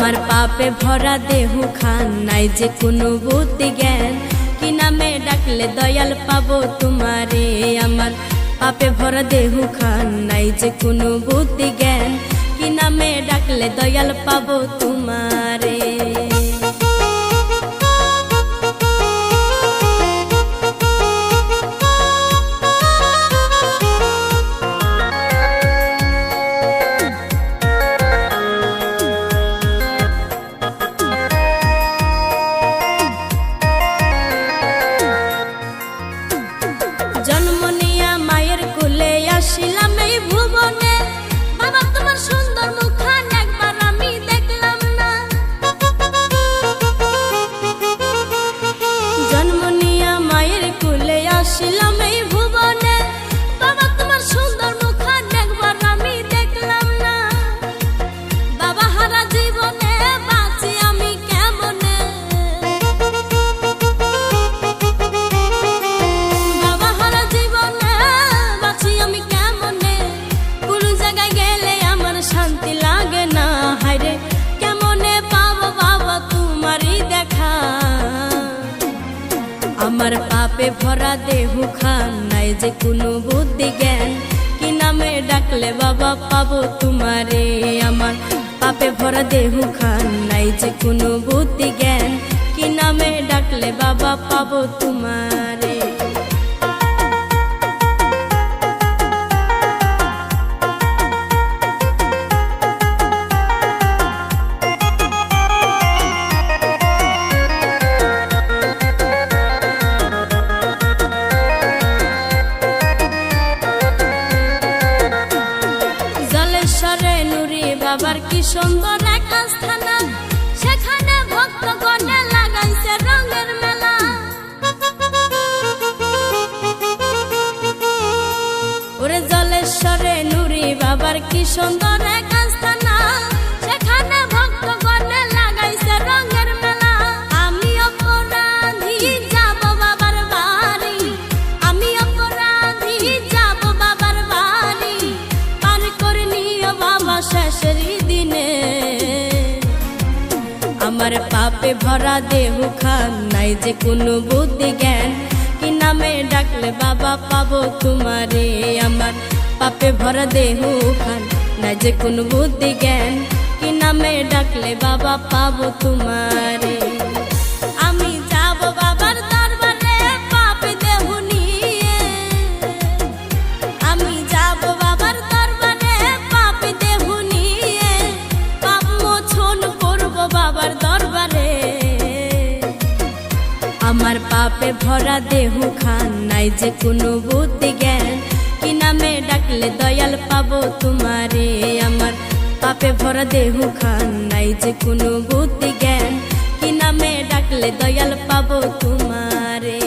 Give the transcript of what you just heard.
আমার পাপে ভরা দেহু খান নাই যে কোনো বুদ্ধি জ্ঞান কি নামে ডাকলে দয়াল পাবো তোমারে আমার পাপে ভরা দেহু খান নাই যে কোনো বুদ্ধি জ্ঞান কি নামে ডাকলে দয়াল পাবো তোমারে জন্ম নিয়া মায়ের কোলে আসিলাম এই ভুবনে বাবা তোমার সুন্দর মুখখান একবার আমি দেখলাম না জন্ম নিয়া মায়ের কোলে আসিলাম এই ভুবনে বাবা তোমার সুন্দর মুখখান একবার আমি দেখলাম না বাবা হারা জীবনে বাঁচি আমি কেমনে শান্তি লাগে না হায়রে কেমনে পাবো বাবা তোমারই দেখা আমার পাপে ভরা দেহু খান নাই যে কোনো বুদ্ধি জ্ঞান কি নামে ডাকলে বাবা পাবো তোমারে আমার পাপে ভরা দেহু খান নাই যে কোনো বুদ্ধি জ্ঞান কি নামে ডাকলে বাবা পাবো তোমারে বাবার কি সুন্দর এক আস্থানা সেখানে ভক্তগণে লাগাইছে রঙের মেলা ওরে জলেশ্বরে নুরি বাবার কি সুন্দর এক আস্থানা সেখানে ভক্তগণে লাগাইছে রঙের মেলা আমি অপরাধী যাব বাবার বাড়ি আমি অপরাধী যাব বাবার বাড়ি পার করে নিও বাবা শেষের দিনে আমার পাপে ভরা দেহু খান নাই যে কোনো বুদ্ধি জ্ঞান কি নামে ডাকলে বাবা পাবো তোমারে আমার পাপে ভরা দেহু খান নাই যে কোনো বুদ্ধি জ্ঞান কি নামে ডাকলে বাবা পাবো তোমারে আমি যাব বাবার দরবারে পাপে দেহু নিয়ে আমি যাব বাবার দরবারে পাপে দেহু নিয়ে পাপ মোচন করব বাবার দরবারে আমার পাপে ভরা দেহু খান নাই যে কোনো বুদ্ধি জ্ঞান কি নামে ডাকলে দয়াল পাবো তোমারে আমার পাপে ভরা দেহু খান নাই যে কোনো বুদ্ধি জ্ঞান কি নামে ডাকলে দয়াল পাবো তোমারে।